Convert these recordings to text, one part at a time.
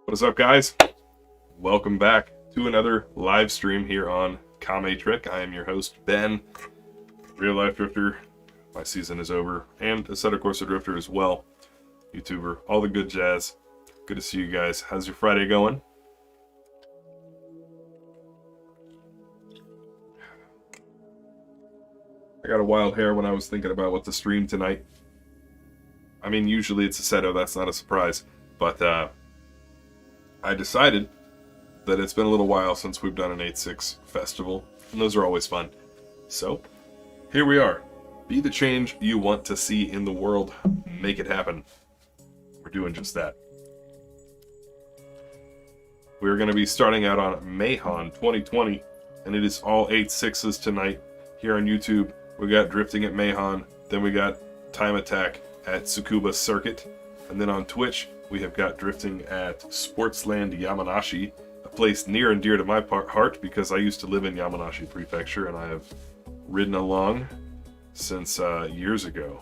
What is up, guys? Welcome back to another live stream here on KameTrick. I am your host, Ben, real life drifter. My season is over, and Assetto Corsa drifter as well. YouTuber, all the good jazz. Good to see you guys. How's your Friday going? I got a wild hair when I was thinking about what to stream tonight. I mean, usually it's Assetto, that's not a surprise. But I decided that it's been a little while since we've done an 8.6 festival, and those are always fun. So, here we are. Be the change you want to see in the world. Make it happen. We're doing just that. We're going to be starting out on Meihan 2020, and it is all 8.6s tonight. Here on YouTube, we got drifting at Meihan, then we got time attack at Tsukuba Circuit, and then on Twitch, we have got drifting at Sportsland Yamanashi, a place near and dear to my heart because I used to live in Yamanashi Prefecture, and I have ridden along since years ago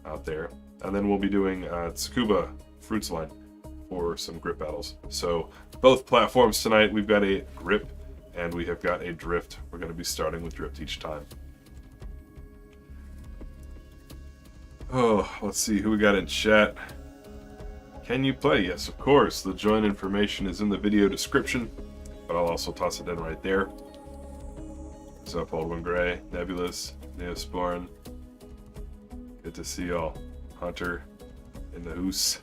out there. And then we'll be doing Tsukuba Fruits Line for some grip battles. So both platforms tonight, we've got a grip and we have got a drift. We're going to be starting with drift each time. Oh, let's see who we got in chat. Can you play? Yes, of course. The join information is in the video description, but I'll also toss it in right there. What's up, Old One Gray, Nebulous, Neosporin? Good to see y'all. Hunter in the hoose.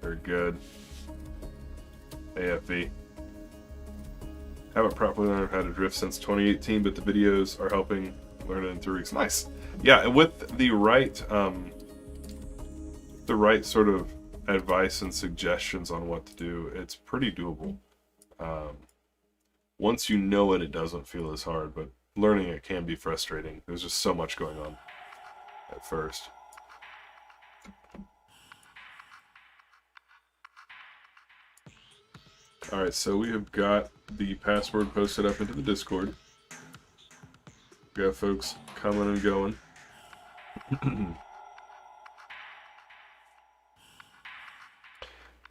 Very good. AFV. Haven't properly learned how to drift since 2018, but the videos are helping learn it in 3 weeks. Nice. Yeah, with the right sort of advice and suggestions on what to do, it's pretty doable. Once you know it, it doesn't feel as hard, but learning it can be frustrating. There's just so much going on at first. Alright, so we have got the password posted up into the Discord. We got folks coming and going.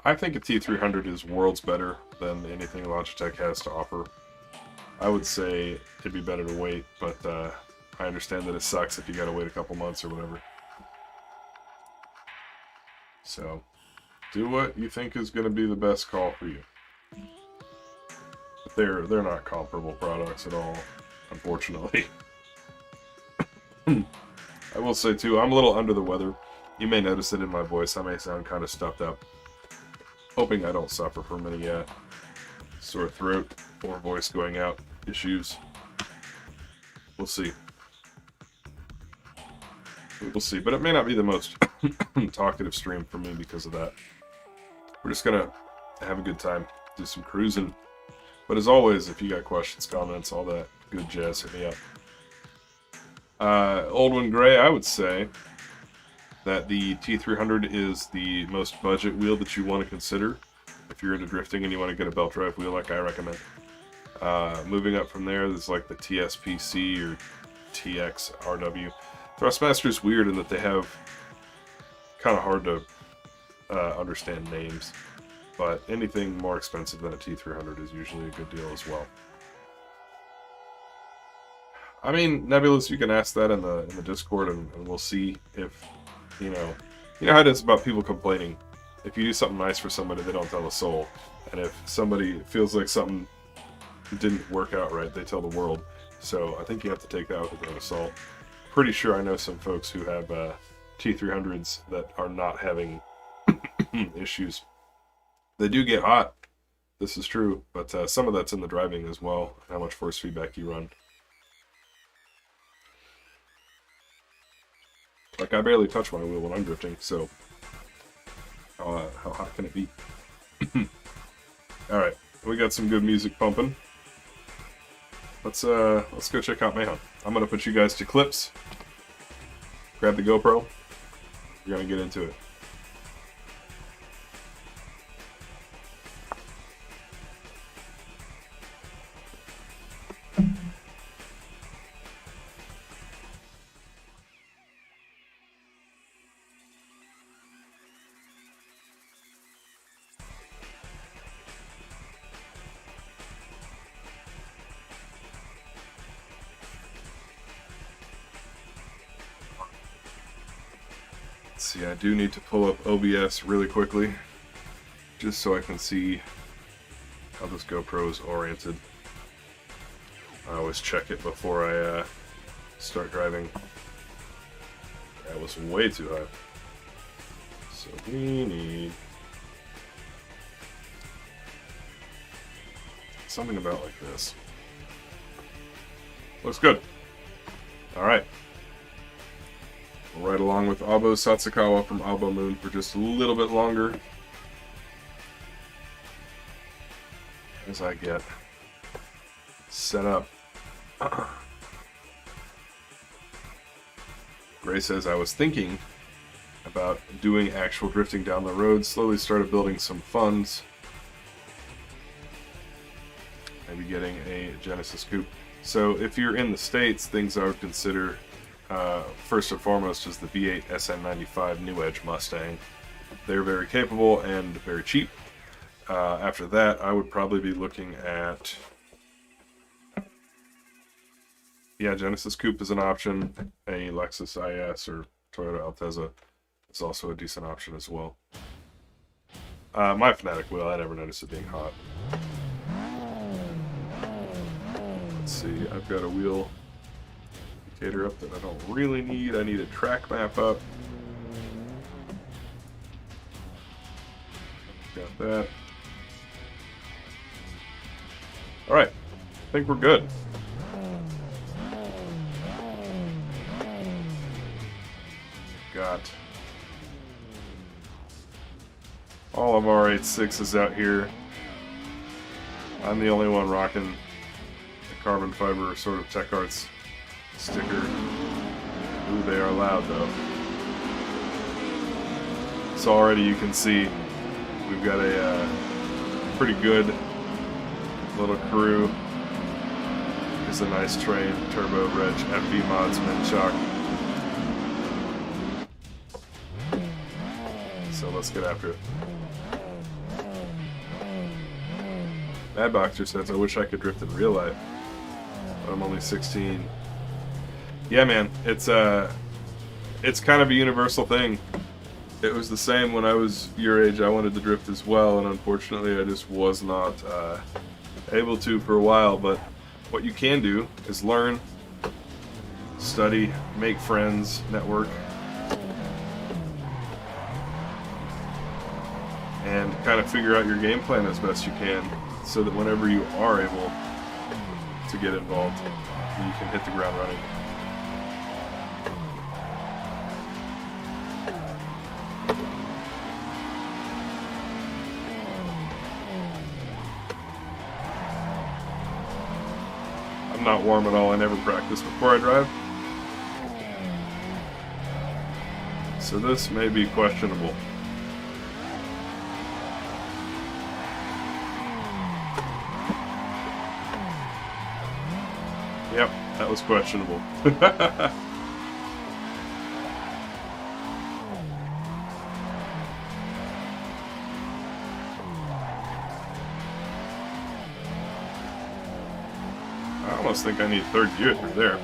I think a T300 is worlds better than anything Logitech has to offer. I would say it'd be better to wait, but I understand that it sucks if you gotta wait a couple months or whatever. So, do what you think is gonna be the best call for you. But they're not comparable products at all, unfortunately. I will say too, I'm a little under the weather. You may notice it in my voice. I may sound kind of stuffed up. Hoping I don't suffer from any sore throat or voice going out issues. We'll see. We'll see, but it may not be the most talkative stream for me because of that. We're just gonna have a good time, do some cruising. But as always, if you got questions, comments, all that good jazz, hit me up. Old One Gray, I would say that the T300 is the most budget wheel that you want to consider if you're into drifting and you want to get a belt drive wheel like I recommend. Moving up from there, there's like the TSPC or TXRW. Thrustmaster is weird in that they have kind of hard to understand names, but anything more expensive than a T300 is usually a good deal as well. I mean, Nebulous, you can ask that in the Discord, and we'll see if, you know how it is about people complaining. If you do something nice for somebody, they don't tell a soul. And if somebody feels like something didn't work out right, they tell the world. So I think you have to take that with a grain of salt. Pretty sure I know some folks who have T300s that are not having issues. They do get hot. This is true, but some of that's in the driving as well, how much force feedback you run. Like, I barely touch my wheel when I'm drifting, so how hot can it be? Alright, we got some good music pumping. Let's go check out Meihan. I'm gonna put you guys to clips. Grab the GoPro. We're gonna get into it. see, I do need to pull up OBS really quickly, just so I can see how this GoPro is oriented. I always check it before I start driving. That was way too high. So we need something about like this. Looks good. Alright. We'll ride along with Abo Satsukawa from Abo Moon for just a little bit longer as I get set up. Gray says, I was thinking about doing actual drifting down the road, slowly started building some funds, maybe getting a Genesis coupe. So if you're in the States, things I would consider first and foremost is the V8 SN95 New Edge Mustang. They're very capable and very cheap. After that, I would probably be looking at, yeah, Genesis coupe is an option. A Lexus IS or Toyota Altezza is also a decent option as well. My Fnatic wheel, I never noticed it being hot. Let's see, I've got a wheel indicator up that I don't really need. I need a track map up. Got that. Alright, I think we're good. Got all of our 8.6s out here. I'm the only one rocking the carbon fiber sort of Tech Arts sticker. Ooh, they are loud though. So already you can see we've got a pretty good little crew. It's a nice train, Turbo, Reg, FB Mods, Minchok. So let's get after it. Madboxer says, I wish I could drift in real life, but I'm only 16. Yeah, man, it's kind of a universal thing. It was the same when I was your age. I wanted to drift as well, and unfortunately I just was not able to for a while. But what you can do is learn, study, make friends, network, and kind of figure out your game plan as best you can, so that whenever you are able to get involved, you can hit the ground running. I'm not warm at all. I never practice before I drive. So this may be questionable. Yep, that was questionable. I almost think I need third gear through there.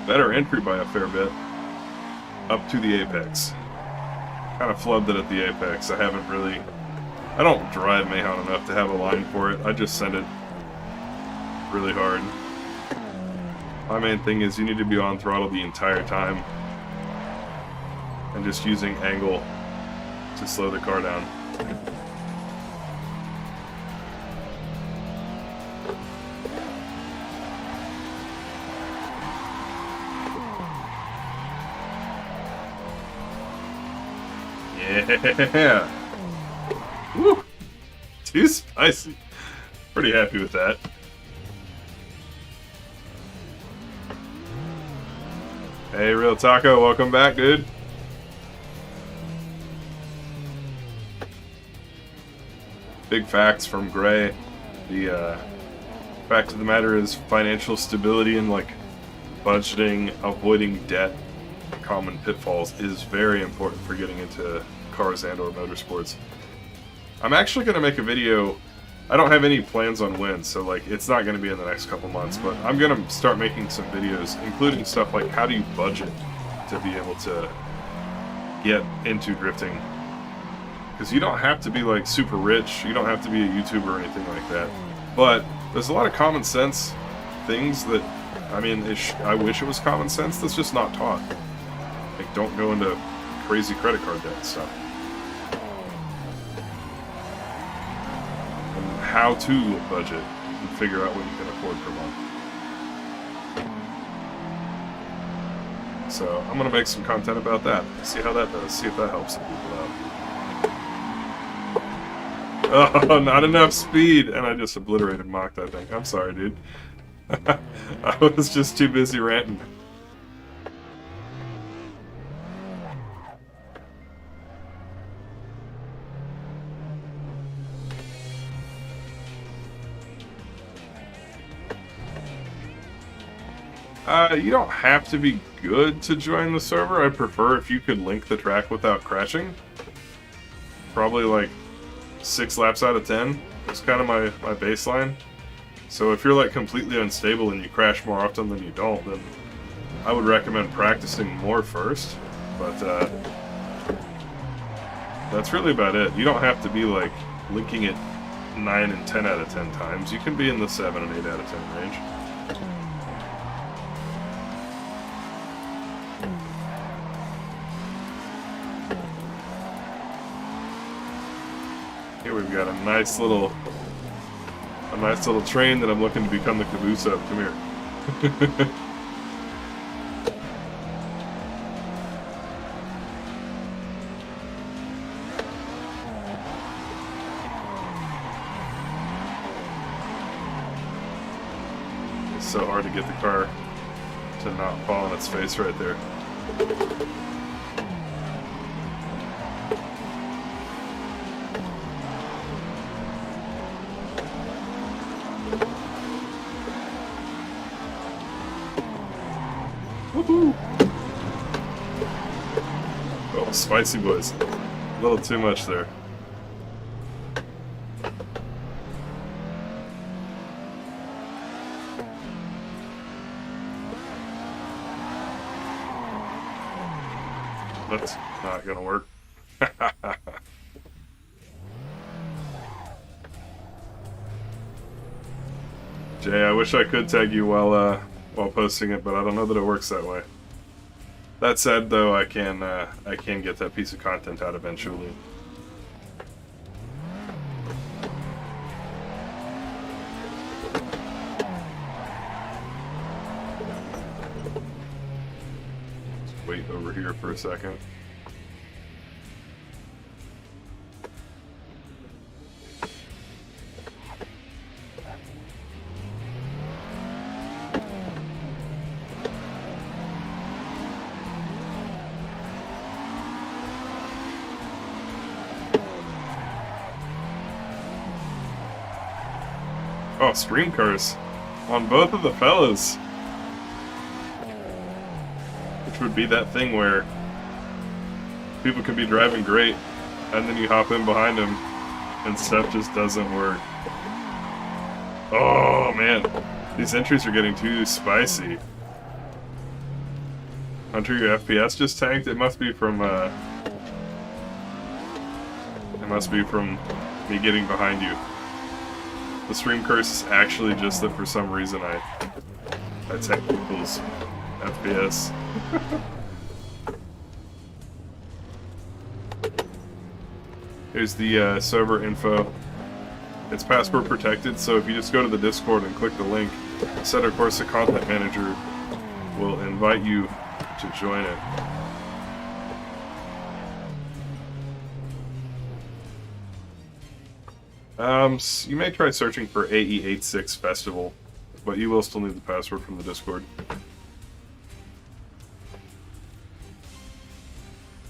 Better entry by a fair bit. Up to the apex. Kind of flubbed it at the apex. I don't drive Meihan enough to have a line for it. I just send it really hard. My main thing is you need to be on throttle the entire time and just using angle to slow the car down. Yeah. Woo. Too spicy. Pretty happy with that. Hey, Real Taco, welcome back, dude. Big facts from Gray. The Fact of the matter is, financial stability and like budgeting, avoiding debt, common pitfalls is very important for getting into cars and or motorsports. I'm actually going to make a video. I don't have any plans on when, so like it's not going to be in the next couple months, but I'm going to start making some videos, including stuff like how do you budget to be able to get into drifting. Because you don't have to be like super rich, you don't have to be a YouTuber or anything like that. But there's a lot of common sense things that, I mean, I wish it was common sense that's just not taught. Like, don't go into crazy credit card debt and stuff. And how to budget and figure out what you can afford per month. So I'm gonna make some content about that. See how that does. See if that helps some people out. Oh, not enough speed, and I just obliterated Mocked, I think. I'm sorry, dude. I was just too busy ranting. You don't have to be good to join the server. I'd prefer if you could link the track without crashing. Probably like 6 laps out of 10 is kind of my baseline. So if you're like completely unstable and you crash more often than you don't, then I would recommend practicing more first. But that's really about it. You don't have to be like linking it 9 and 10 out of 10 times. You can be in the 7 and 8 out of 10 range. Here we've got a nice little train that I'm looking to become the caboose of. Come here. It's so hard to get the car to not fall on its face right there. Woohoo! Oh, spicy boys. A little too much there. That's not gonna work. Jay, I wish I could tag you while posting it, but I don't know that it works that way. That said, though, I can get that piece of content out eventually. Let's wait over here for a second. Oh, stream cars on both of the fellas. Which would be that thing where people can be driving great, and then you hop in behind them, and stuff just doesn't work. Oh man, these entries are getting too spicy. Hunter, your FPS just tanked? It must be from me getting behind you. The stream curse is actually just that for some reason I tank people's FPS. Here's the server info. It's password protected, so if you just go to the Discord and click the link, Assetto Corsa Content Manager will invite you to join it. You may try searching for AE86 Festival, but you will still need the password from the Discord.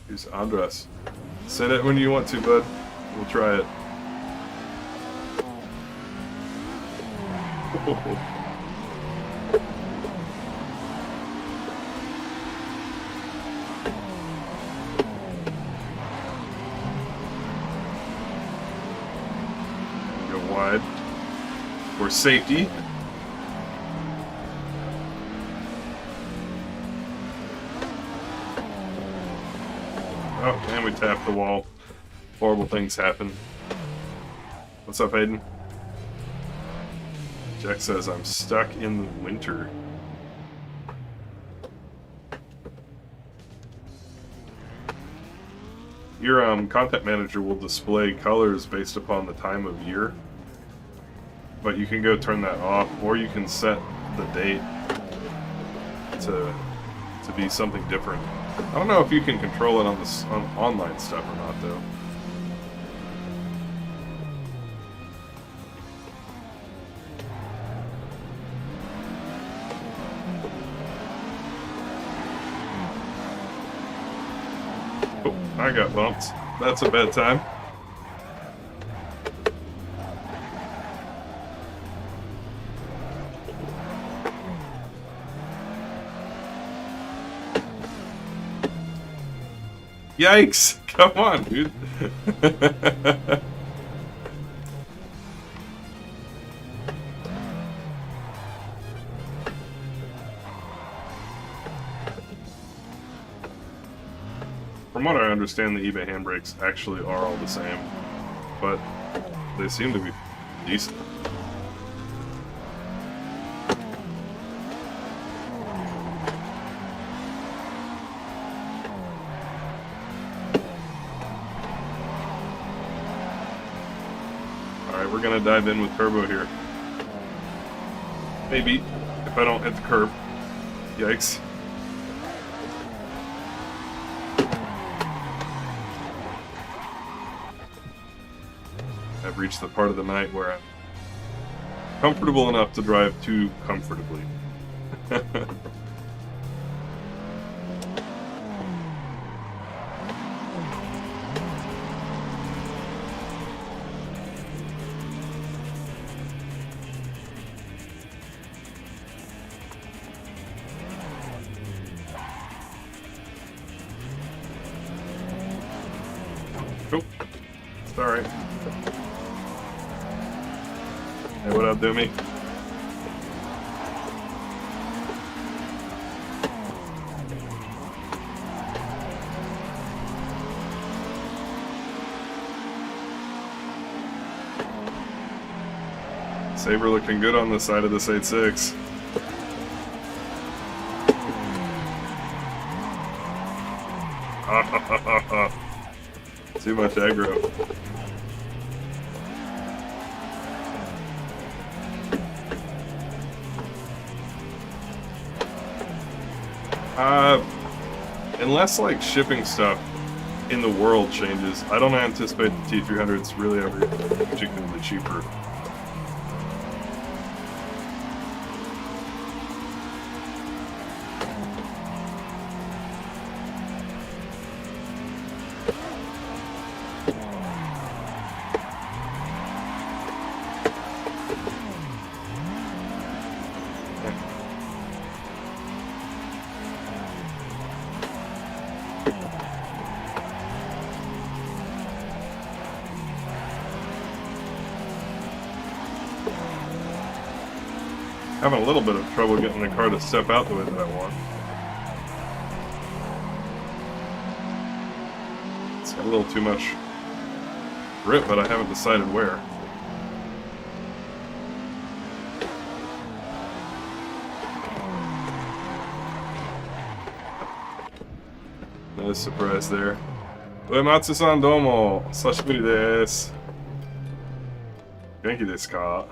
Here's Andres. Send it when you want to, bud. We'll try it. Go wide for safety. Oh, and we tapped the wall. Horrible things happen. What's up, Hayden? Jack says, I'm stuck in the winter. Your content manager will display colors based upon the time of year. But you can go turn that off, or you can set the date to be something different. I don't know if you can control it on online stuff or not, though. Oh, I got bumped. That's a bad time. Yikes! Come on, dude. From what I understand, the eBay handbrakes actually are all the same, but they seem to be decent. Alright, we're gonna dive in with turbo here. Maybe, if I don't hit the curb. Yikes. I've reached the part of the night where I'm comfortable enough to drive too comfortably. Cool. It's alright. Hey, what up, Doomy? Saber looking good on the side of this 8.6. Too much aggro. Unless like shipping stuff in the world changes, I don't anticipate the T300's really ever particularly cheaper. Having a little bit of trouble getting the car to step out the way that I want. It's got a little too much grip, but I haven't decided where. No surprise there. Uematsu-san, domo! Sashiburi desu. Genki desu ka?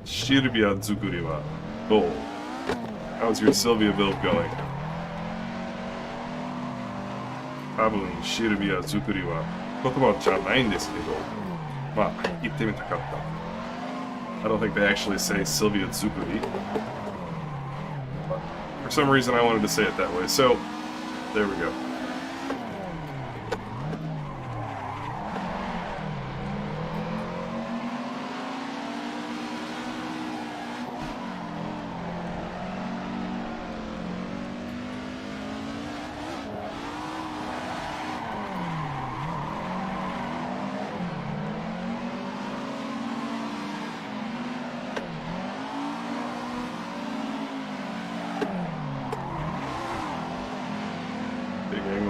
Shirbiya Zukuri wa dou? How's your Sylvia build going? Tabun Shirbiya Zukuri wa kotoba ja nai desu kedo. Ma, itte mitakatta. I don't think they actually say Sylvia Zukuri. But for some reason I wanted to say it that way, so there we go.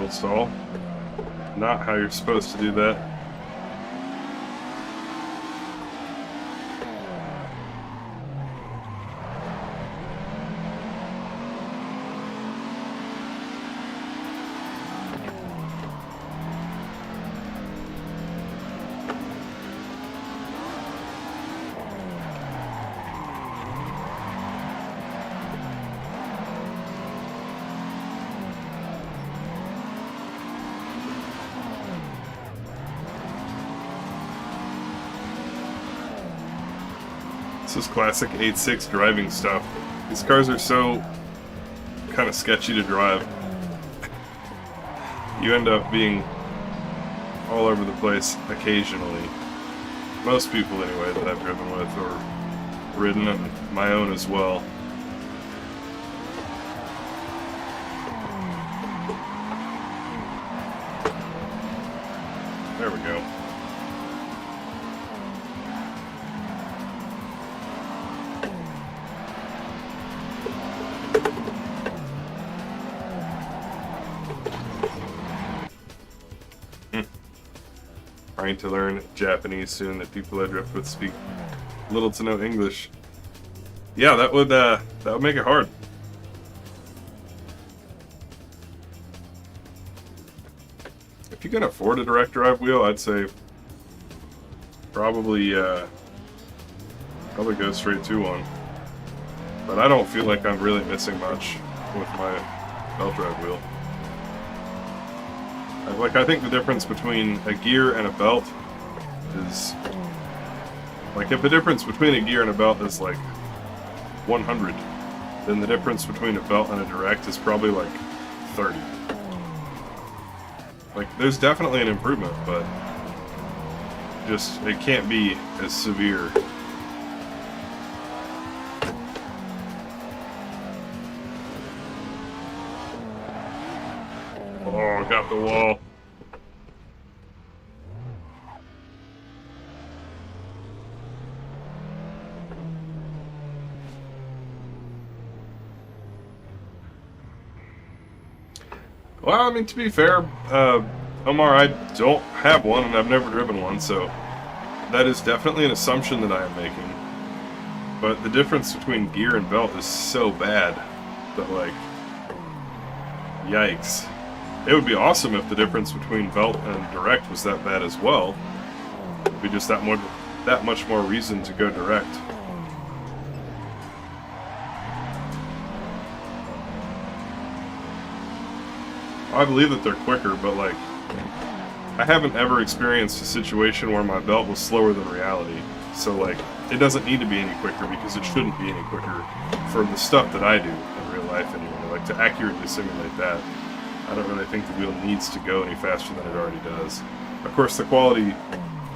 Single stall. Not how you're supposed to do that. This is classic 8.6 driving stuff. These cars are so kind of sketchy to drive. You end up being all over the place occasionally. Most people anyway that I've driven with or ridden, and my own as well. There we go. Trying to learn Japanese soon. That people I drift with speak little to no English. Yeah, that would make it hard. If you can afford a direct drive wheel, I'd say probably go straight to one. But I don't feel like I'm really missing much with my belt drive wheel. Like, I think the difference between a gear and a belt is... Like, if the difference between a gear and a belt is, like, 100, then the difference between a belt and a direct is probably, like, 30. Like, there's definitely an improvement, but just, it can't be as severe. Oh, got the wall. Well, I mean, to be fair, Omar, I don't have one and I've never driven one, so that is definitely an assumption that I am making. But the difference between gear and belt is so bad that, like, yikes. It would be awesome if the difference between belt and direct was that bad as well. It would be just that much more reason to go direct. I believe that they're quicker, but, like, I haven't ever experienced a situation where my belt was slower than reality. So, like, it doesn't need to be any quicker because it shouldn't be any quicker for the stuff that I do in real life anyway. Like, to accurately simulate that, I don't really think the wheel needs to go any faster than it already does. Of course, the quality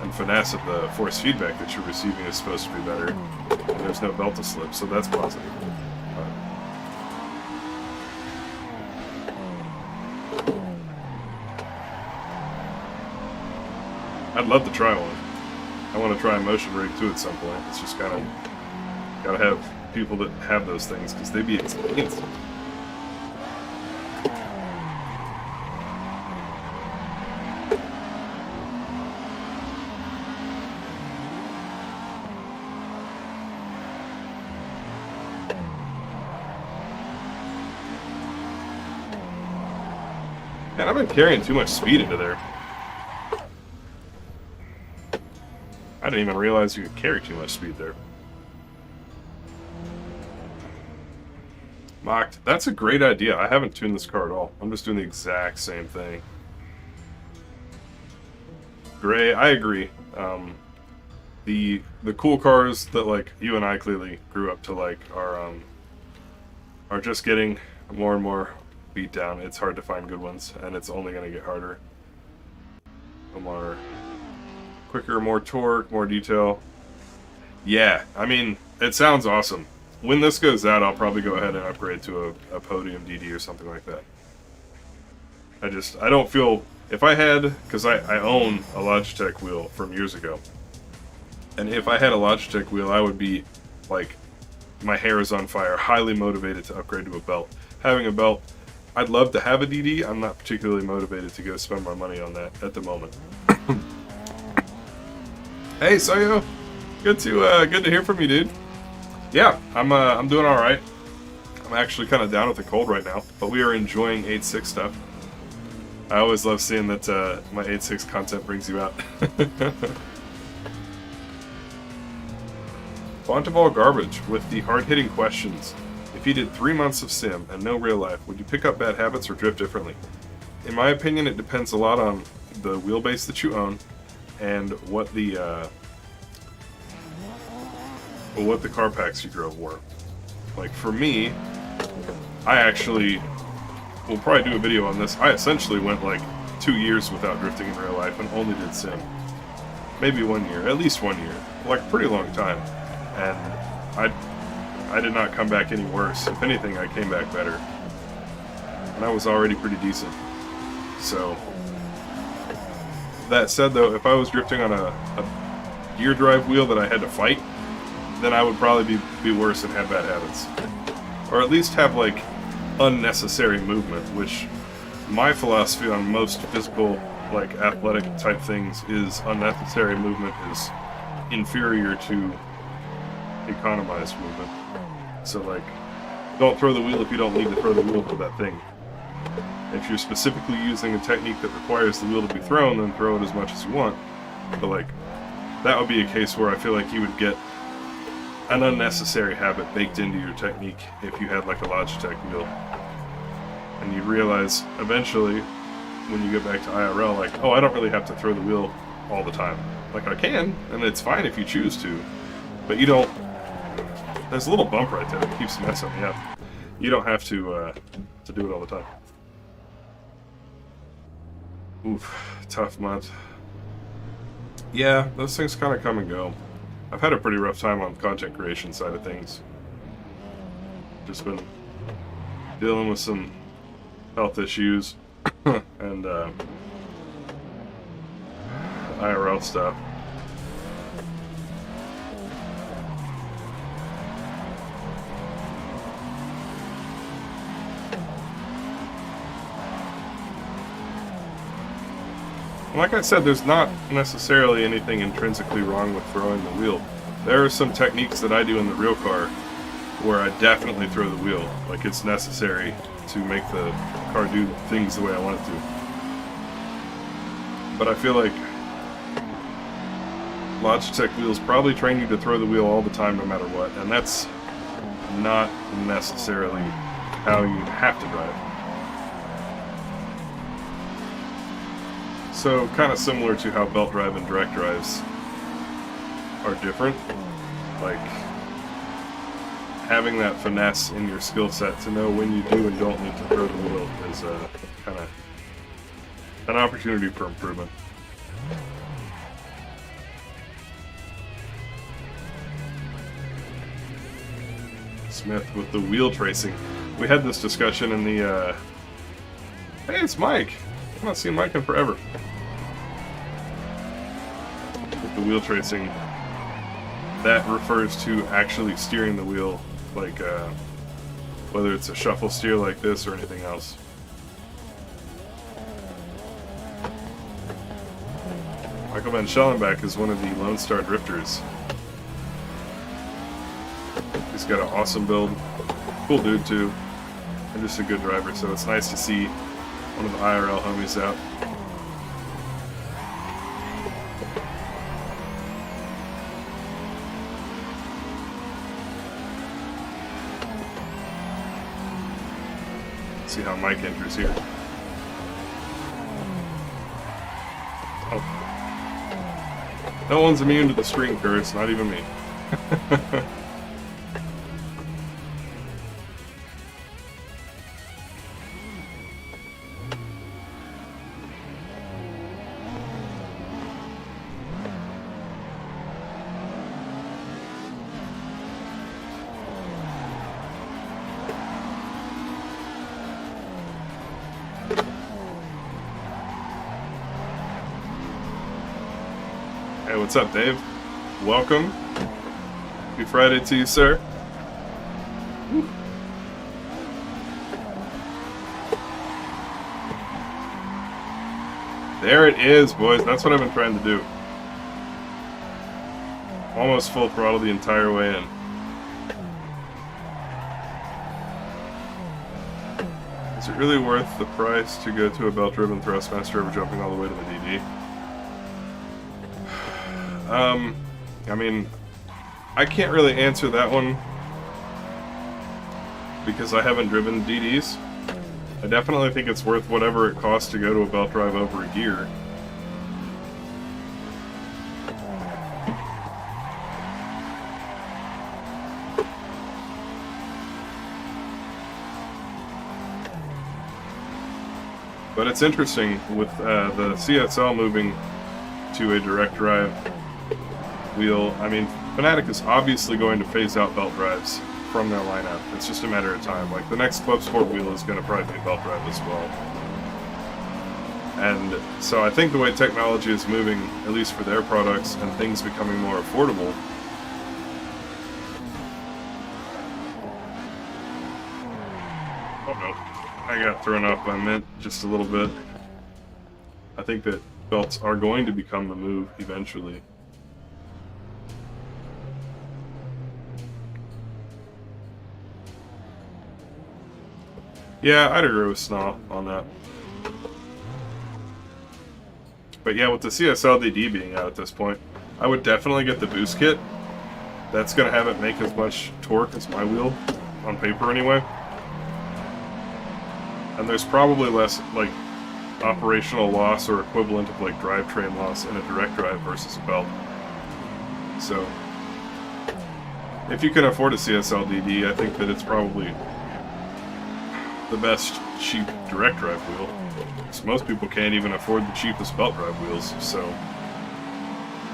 and finesse of the force feedback that you're receiving is supposed to be better, and there's no belt to slip, so that's positive. I'd love to try one. I want to try a motion rig too at some point. It's just kind of gotta have people that have those things because they be expensive. Man, I've been carrying too much speed into there. I didn't even realize you could carry too much speed there. Mocked. That's a great idea. I haven't tuned this car at all. I'm just doing the exact same thing. Gray, I agree. The cool cars that, like, you and I clearly grew up to like are just getting more and more beat down. It's hard to find good ones, and it's only going to get harder. Omar. Quicker, more torque, more detail. Yeah, I mean, it sounds awesome. When this goes out, I'll probably go ahead and upgrade to a Podium DD or something like that. I don't feel... If I had... Because I own a Logitech wheel from years ago. And if I had a Logitech wheel, I would be, like, my hair is on fire, highly motivated to upgrade to a belt. Having a belt, I'd love to have a DD. I'm not particularly motivated to go spend my money on that at the moment. Hey, Soyo, good to hear from you, dude. Yeah, I'm doing all right. I'm actually kind of down with the cold right now, but we are enjoying 8.6 stuff. I always love seeing that my 8.6 content brings you out. Font of all garbage with the hard-hitting questions. If you did 3 months of sim and no real life, would you pick up bad habits or drift differently? In my opinion, it depends a lot on the wheelbase that you own and what the car packs you drove were. Like for me, I actually will probably do a video on this. I essentially went like 2 years without drifting in real life and only did sim. Maybe 1 year, at least 1 year, like a pretty long time. And I did not come back any worse. If anything, I came back better. And I was already pretty decent. So, that said though, if I was drifting on a gear drive wheel that I had to fight, then I would probably be worse and have bad habits. Or at least have like unnecessary movement, which my philosophy on most physical, like athletic type things is unnecessary movement is inferior to economized movement. So like, don't throw the wheel if you don't need to throw the wheel for that thing. If you're specifically using a technique that requires the wheel to be thrown, then throw it as much as you want. But like, that would be a case where I feel like you would get an unnecessary habit baked into your technique if you had like a Logitech wheel. And you realize eventually, when you get back to IRL, like, oh, I don't really have to throw the wheel all the time. Like I can, and it's fine if you choose to, but you don't. There's a little bump right there that keeps messing me up. You don't have to do it all the time. Oof, tough month. Yeah, those things kind of come and go. I've had a pretty rough time on the content creation side of things. Just been dealing with some health issues and IRL stuff. Like I said, there's not necessarily anything intrinsically wrong with throwing the wheel. There are some techniques that I do in the real car where I definitely throw the wheel. Like it's necessary to make the car do things the way I want it to. But I feel like Logitech wheels probably train you to throw the wheel all the time no matter what, and that's not necessarily how you have to drive. So, kind of similar to how belt drive and direct drives are different. Like, having that finesse in your skill set to know when you do and don't need to throw the wheel is kind of an opportunity for improvement. Smith with the wheel tracing. We had this discussion in the, hey, it's Mike. I've not seen Mike in forever. With the wheel tracing, that refers to actually steering the wheel, like whether it's a shuffle steer like this or anything else. Michael Van Schellenbach is one of the Lone Star drifters. He's got an awesome build, cool dude too, and just a good driver, so it's nice to see one of the IRL homies out. See how Mike enters here. Oh. No one's immune to the screen curse, not even me. Hey, what's up, Dave? Welcome. Happy Friday to you, sir. Woo. There it is, boys. That's what I've been trying to do. Almost full throttle the entire way in. Is it really worth the price to go to a belt-driven Thrustmaster over jumping all the way to the DD? I mean, I can't really answer that one because I haven't driven DDs. I definitely think it's worth whatever it costs to go to a belt drive over a gear. But it's interesting with the CSL moving to a direct drive wheel. I mean, Fanatec is obviously going to phase out belt drives from their lineup. It's just a matter of time. Like, the next Club Sport wheel is going to probably be a belt drive as well. And so I think the way technology is moving, at least for their products, and things becoming more affordable, oh no, I got thrown off by Mint just a little bit. I think that belts are going to become the move eventually. Yeah, I'd agree with Snaw on that. But yeah, with the CSL DD being out at this point, I would definitely get the boost kit. That's going to have it make as much torque as my wheel, on paper anyway. And there's probably less, like, operational loss or equivalent of, like, drivetrain loss in a direct drive versus a belt. So, if you can afford a CSL DD, I think that it's probably the best cheap direct drive wheel. Because most people can't even afford the cheapest belt drive wheels, so...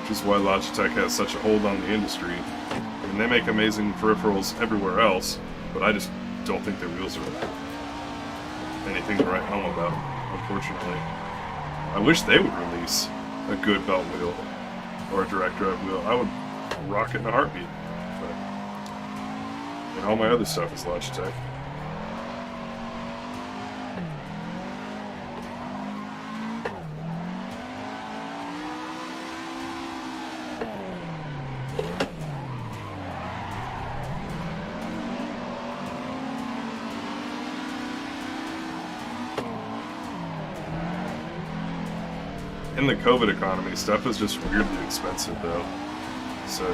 Which is why Logitech has such a hold on the industry. I mean, they make amazing peripherals everywhere else, but I just don't think their wheels are anything to write home about, unfortunately. I wish they would release a good belt wheel, or a direct drive wheel. I would rock it in a heartbeat. But, and all my other stuff is Logitech. In the COVID economy, stuff is just weirdly expensive, though. So,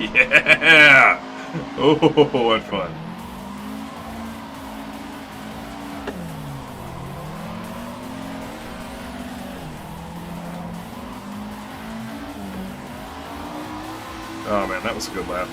yeah! Oh, what fun! Oh man, that was a good lap.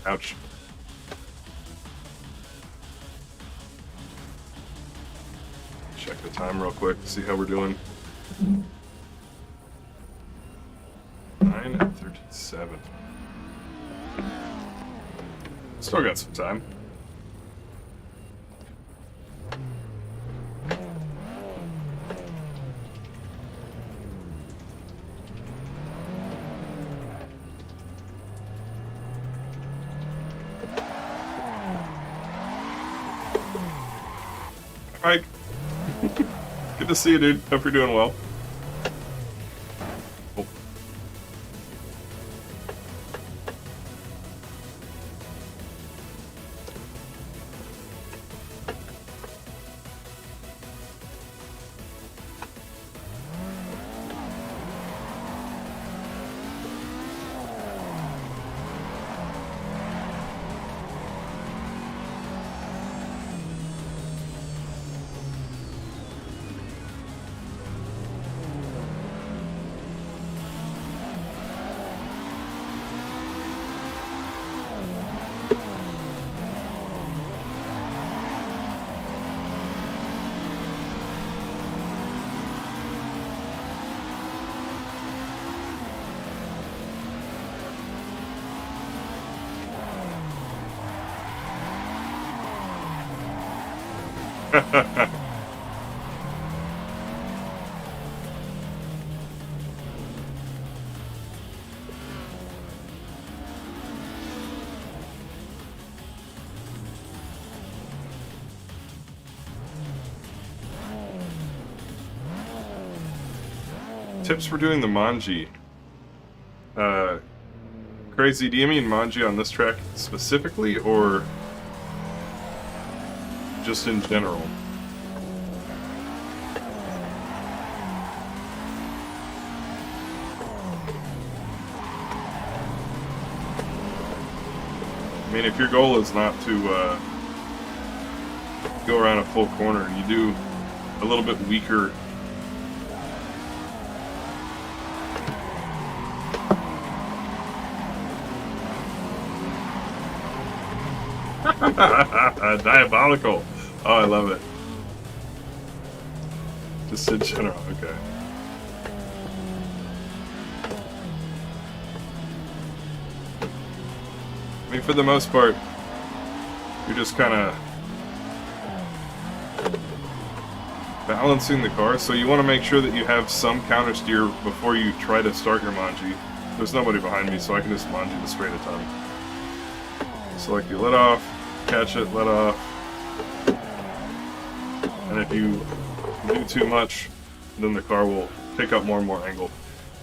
Ouch. Check the time real quick, see how we're doing. 9:37. Still got some time. Mike, good to see you, dude. Hope you're doing well. Oh. Tips for doing the manji. Crazy, do you mean manji on this track specifically, or just in general? I mean, if your goal is not to go around a full corner, you do a little bit weaker diabolical. Oh, I love it. Just in general, okay. I mean, for the most part, you're just kind of balancing the car, so you want to make sure that you have some counter steer before you try to start your manji. There's nobody behind me, so I can just manji the straight a ton. Select your let off, catch it, let off. And if you do too much, then the car will pick up more and more angle.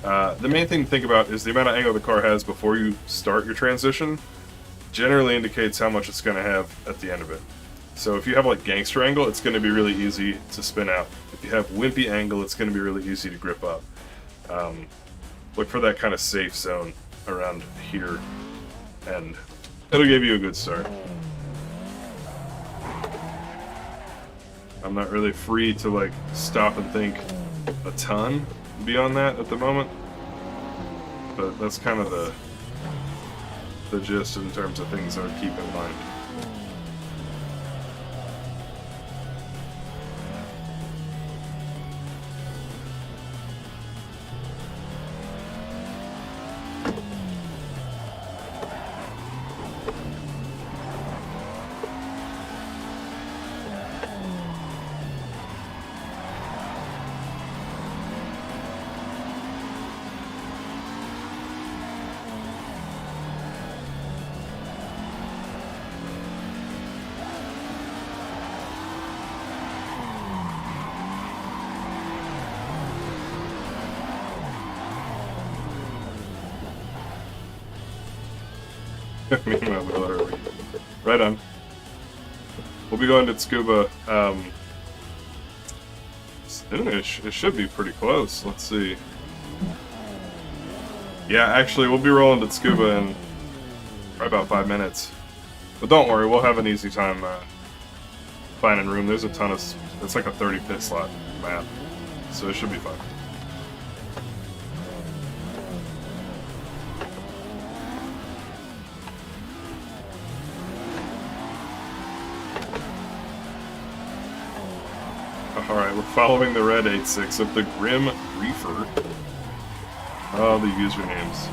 The main thing to think about is the amount of angle the car has before you start your transition generally indicates how much it's going to have at the end of it. So if you have like gangster angle, it's going to be really easy to spin out. If you have wimpy angle, it's going to be really easy to grip up. Look for that kind of safe zone around here, and it'll give you a good start. I'm not really free to like stop and think a ton beyond that at the moment, but that's kind of the gist in terms of things I would keep in mind. Me and my wheel early. Right on. We'll be going to Tsukuba. Soonish. It should be pretty close. Let's see. Yeah, actually, we'll be rolling to Tsukuba in right about 5 minutes. But don't worry, we'll have an easy time finding room. There's a ton of... It's like a 30 pit slot map, so it should be fun. Alright, we're following the red 86 of the Grim Reefer. Oh, the usernames.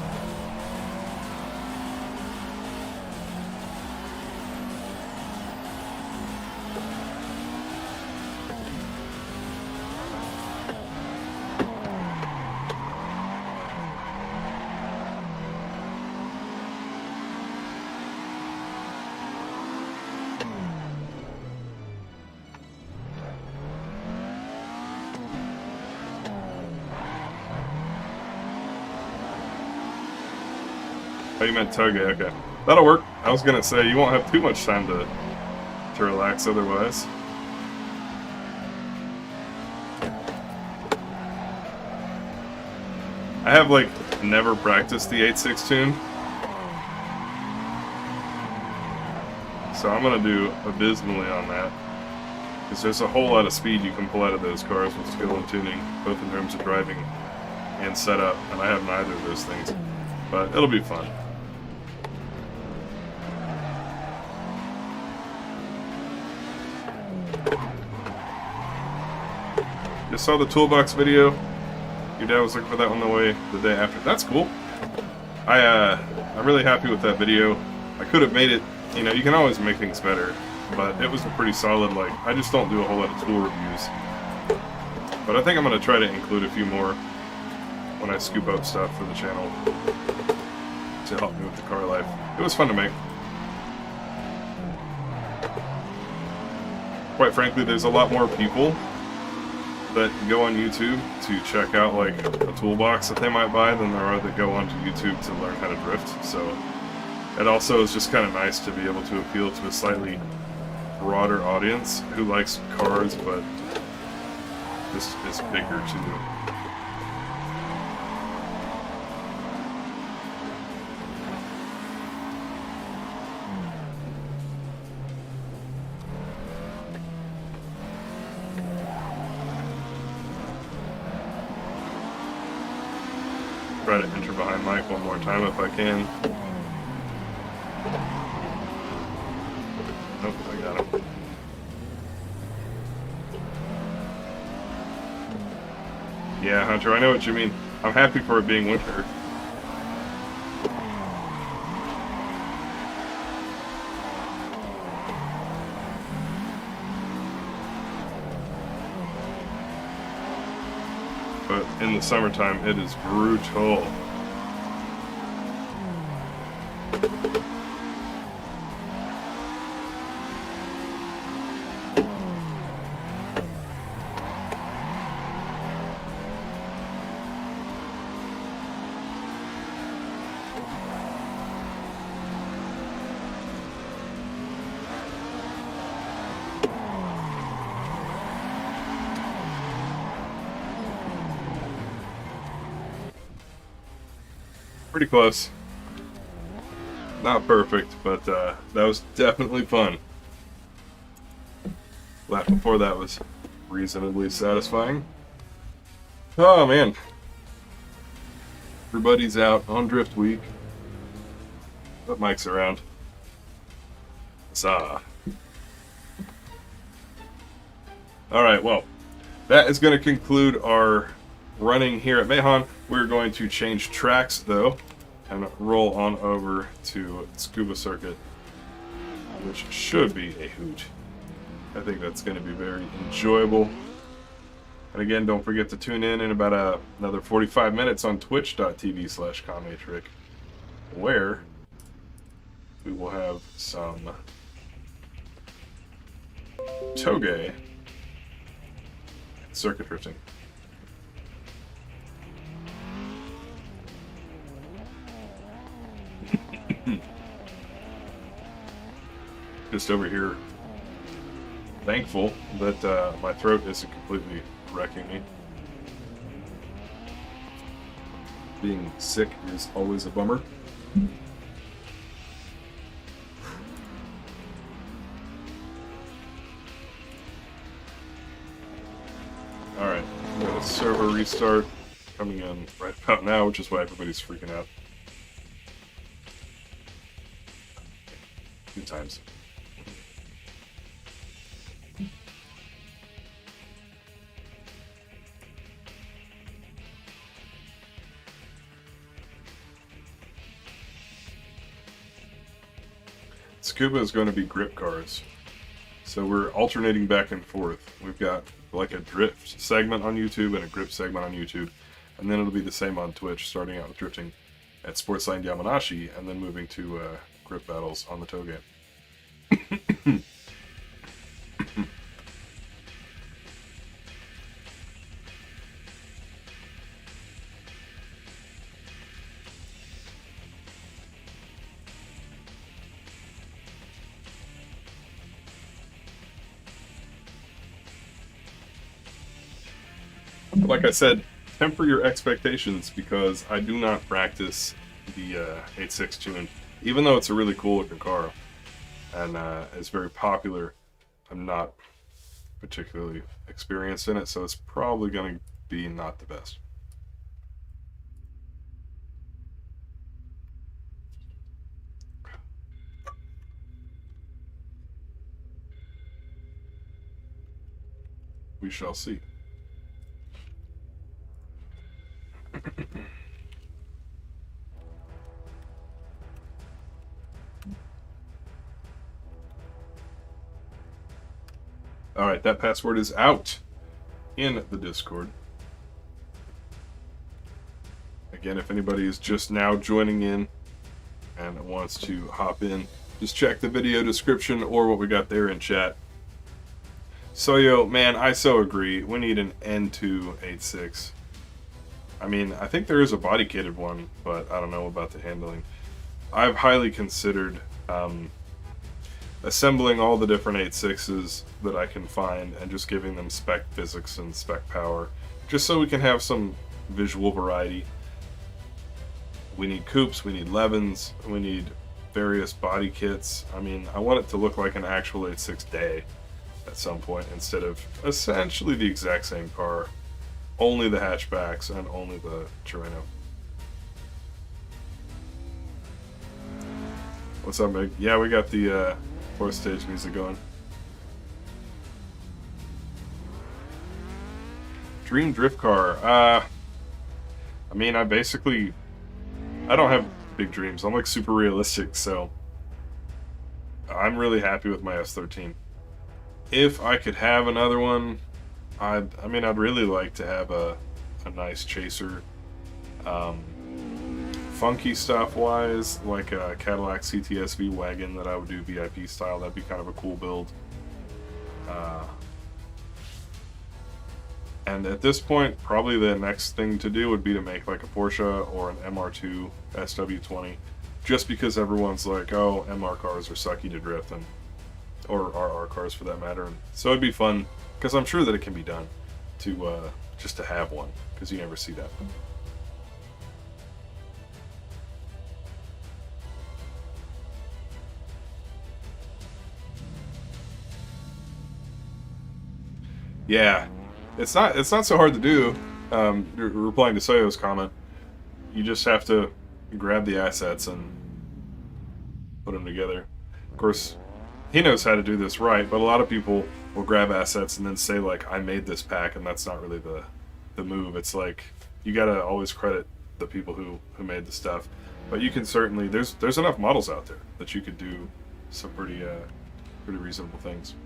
Oh, you meant Toge, okay. That'll work. I was gonna say, you won't have too much time to relax otherwise. I have, like, never practiced the 8.6 tune. So I'm gonna do abysmally on that. Because there's a whole lot of speed you can pull out of those cars with skill and tuning, both in terms of driving and setup, and I have neither of those things. But it'll be fun. Just saw the toolbox video. Your dad was looking for that on the way the day after. That's cool. I'm really happy with that video. I could have made it, you know, you can always make things better. but it was a pretty solid, like, I just don't do a whole lot of tool reviews. But I think I'm going to try to include a few more when I scoop up stuff for the channel to help me with the car life. It was fun to make. Quite frankly, there's a lot more people that go on YouTube to check out like a toolbox that they might buy than there are that go onto YouTube to learn how to drift. So it also is just kind of nice to be able to appeal to a slightly broader audience who likes cars, but this is bigger too. Try to enter behind Mike one more time if I can. Nope, I got him. Yeah, Hunter, I know what you mean. I'm happy for it being winter. But in the summertime, it is brutal. Pretty close. Not perfect, but that was definitely fun. Lap before that was reasonably satisfying. Oh man. Everybody's out on Drift Week. But Mike's around. Huzzah. Alright, well, that is going to conclude our running here at Meihan. We're going to change tracks though and roll on over to Scuba Circuit, which should be a hoot. I think that's going to be very enjoyable. And again, don't forget to tune in about another 45 minutes on twitch.tv/KameTrick, where we will have some toge circuit drifting. Just over here, thankful that my throat isn't completely wrecking me. Being sick is always a bummer. Alright, we got a server restart coming in right about now, which is why everybody's freaking out. Good times. Scuba is going to be grip cars. So we're alternating back and forth. We've got like a drift segment on YouTube and a grip segment on YouTube. And then it'll be the same on Twitch, starting out with drifting at Sportsline Yamanashi and then moving to grip battles on the Toge. Like I said, temper your expectations because I do not practice the 86 tune. Even though it's a really cool looking car and is very popular, I'm not particularly experienced in it, so it's probably going to be not the best. We shall see. Alright, that password is out in the Discord. Again, if anybody is just now joining in and wants to hop in, just check the video description or what we got there in chat. Soyo, man, I so agree. We need an N2 86. I mean, I think there is a body kitted one, but I don't know about the handling. I've highly considered assembling all the different 86s that I can find and just giving them spec physics and spec power, just so we can have some visual variety. We need coupes, we need Levins, we need various body kits. I mean, I want it to look like an actual 86 day at some point instead of essentially the exact same car, only the hatchbacks and only the Torino. What's up, Meg? Yeah, we got the fourth stage music going. Dream drift car. I mean, I don't have big dreams. I'm like super realistic, so I'm really happy with my S13. If I could have another one, I'd really like to have a nice chaser. Funky stuff wise, like a Cadillac CTS-V wagon that I would do VIP style. That'd be kind of a cool build. And at this point, probably the next thing to do would be to make like a Porsche or an MR2 SW20, just because everyone's like, oh, MR cars are sucky to drift, or RR cars for that matter. And so it'd be fun, because I'm sure that it can be done, to just to have one, because you never see that. Yeah, it's not so hard to do. Replying to Soyo's comment, you just have to grab the assets and put them together. Of course, he knows how to do this right, but a lot of people will grab assets and then say like, I made this pack, and that's not really the move. It's like, you gotta always credit the people who made the stuff. But you can certainly, there's enough models out there that you could do some pretty reasonable things.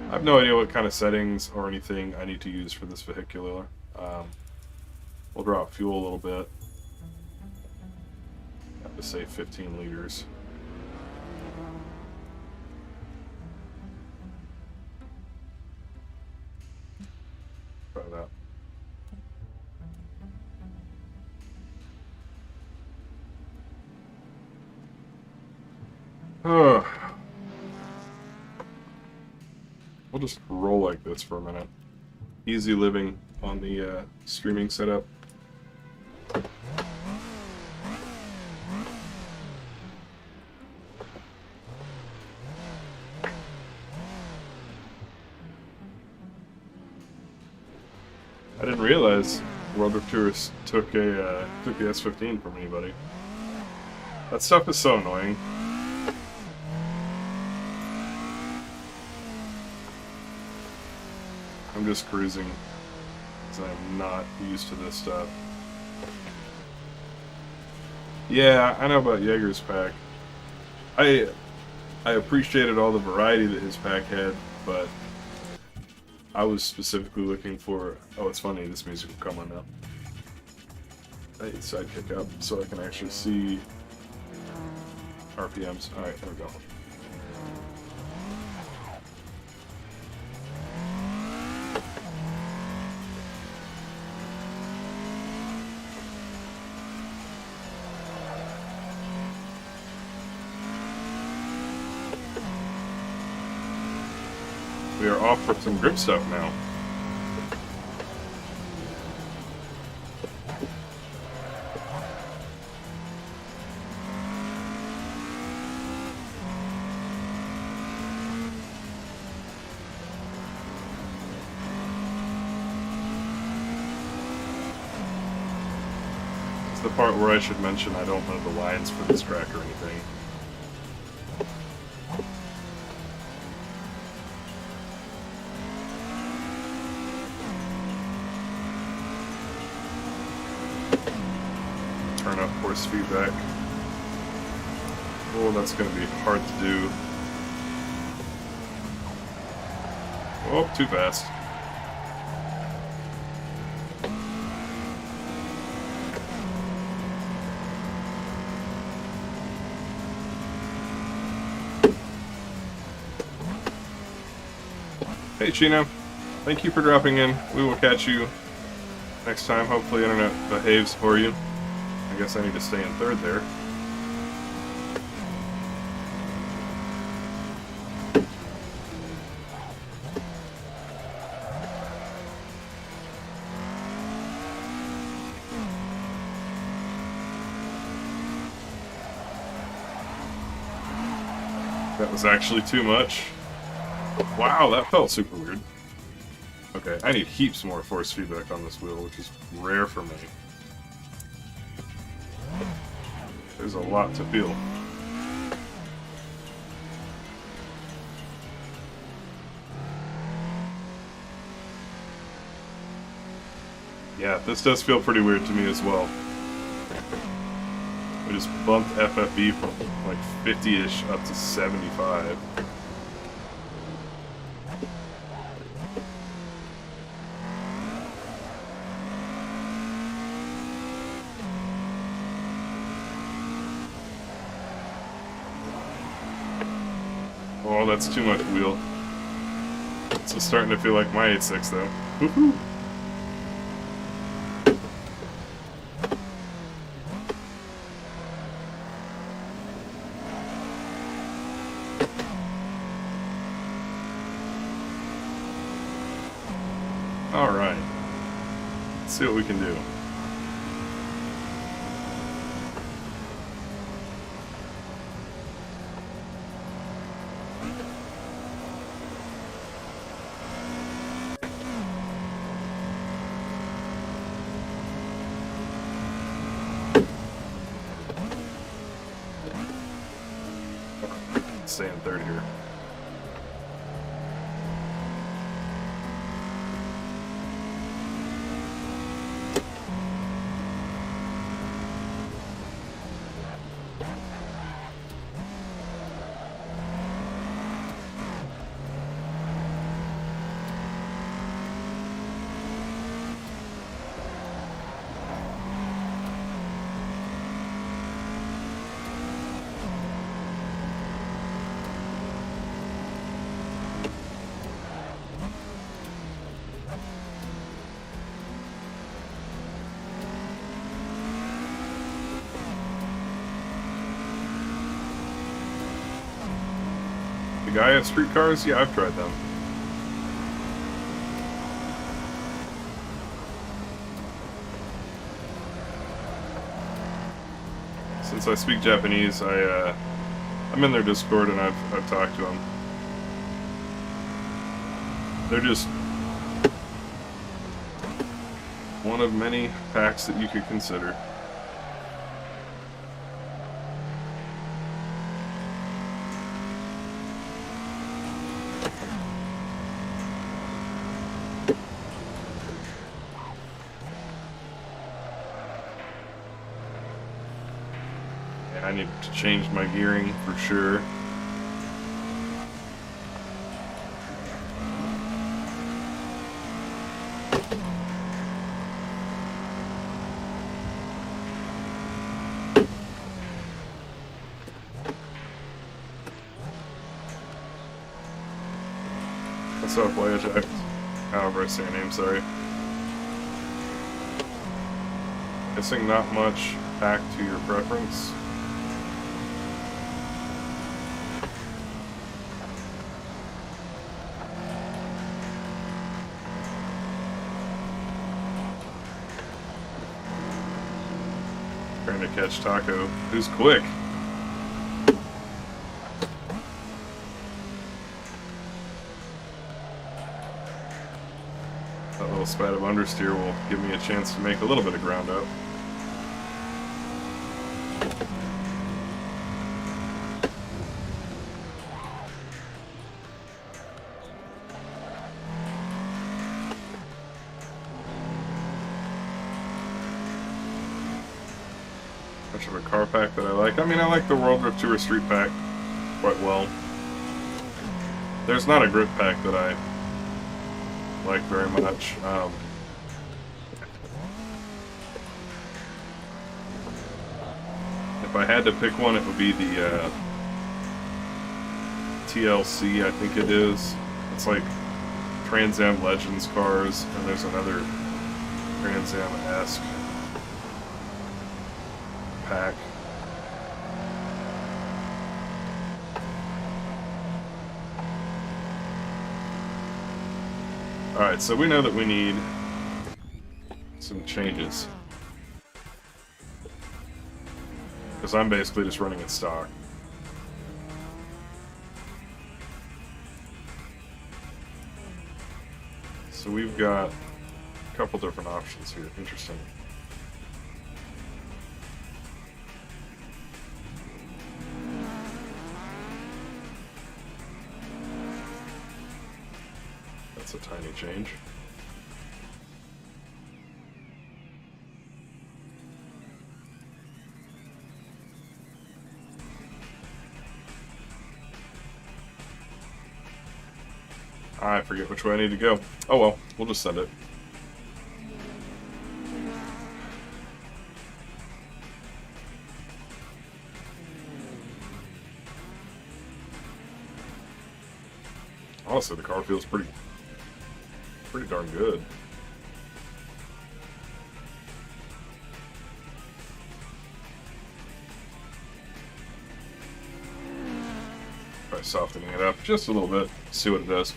I have no idea what kind of settings or anything I need to use for this vehicular. We'll drop fuel a little bit. I have to say 15 liters. Try that. We'll just roll like this for a minute. Easy living on the streaming setup. I didn't realize World of Tours took the S15 from anybody. That stuff is so annoying. I'm just cruising because I'm not used to this stuff. Yeah, I know about Jaeger's pack. I appreciated all the variety that his pack had, but I was specifically looking for... Oh, it's funny, this music will come on now. I hit sidekick up so I can actually see RPMs. Alright, there we go. We are off for some grip stuff now. It's the part where I should mention I don't know the lines for this track or anything. Turn up force feedback. Oh, that's going to be hard to do. Oh, too fast. Hey Chino, thank you for dropping in. We will catch you next time. Hopefully internet behaves for you. I guess I need to stay in third there. That was actually too much. Wow, that felt super weird. Okay, I need heaps more force feedback on this wheel, which is rare for me. There's a lot to feel. Yeah, this does feel pretty weird to me as well. We just bumped FFB from like 50-ish up to 75. Oh, that's too much wheel. It's starting to feel like my 86 though. Woohoo! Alright. Let's see what we can do. Stay in third here. The guy at streetcars? Yeah, I've tried them. Since I speak Japanese, I'm in their Discord and I've talked to them. They're just one of many packs that you could consider. I need to change my gearing for sure. What's up, Voyager? However I say your name, sorry. Guessing not much back to your preference. Trying to catch Taco, who's quick. That little spat of understeer will give me a chance to make a little bit of ground up. Much of a car pack that I like. I mean, I like the World Drift Tour Street pack quite well. There's not a grip pack that I like very much. If I had to pick one, it would be the TLC, I think it is. It's like Trans Am Legends cars, and there's another Trans Am-esque pack. Alright, so we know that we need some changes. Because I'm basically just running it stock. So we've got a couple different options here. Interesting. That's a tiny change. I forget which way I need to go. Oh well, we'll just send it. Honestly, the car feels pretty darn good. Try softening it up just a little bit, see what it does.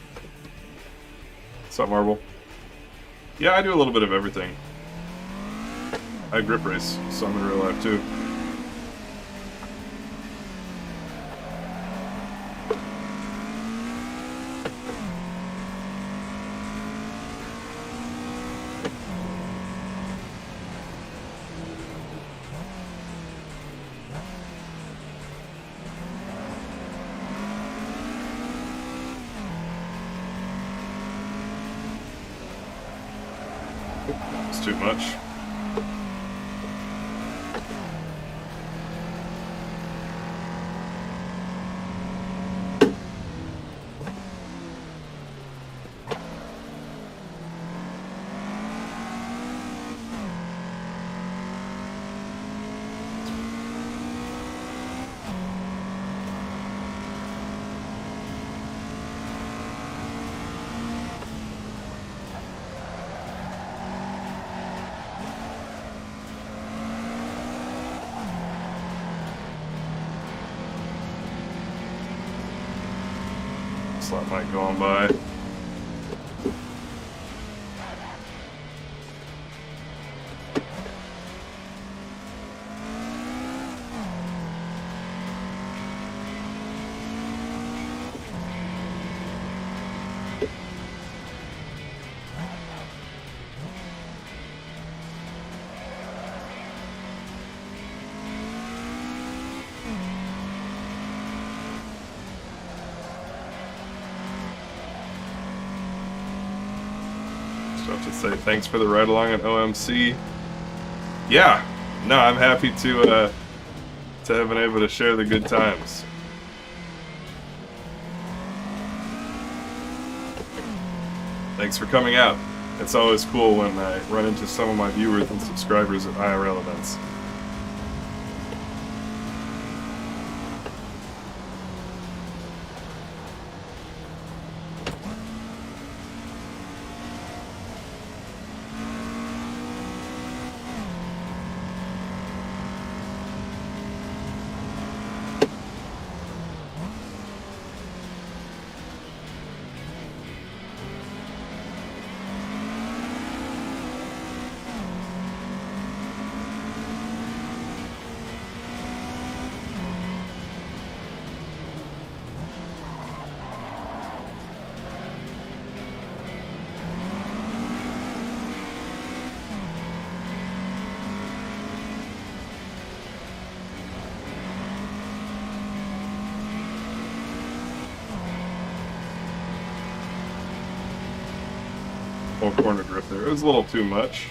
What's up, Marble? Yeah, I do a little bit of everything. I grip race some in real life too. It's too much. Slap might go on by. To say thanks for the ride along at OMC. Yeah, no, I'm happy to have been able to share the good times. Thanks for coming out. It's always cool when I run into some of my viewers and subscribers at IRL events. Corner drift there. It was a little too much.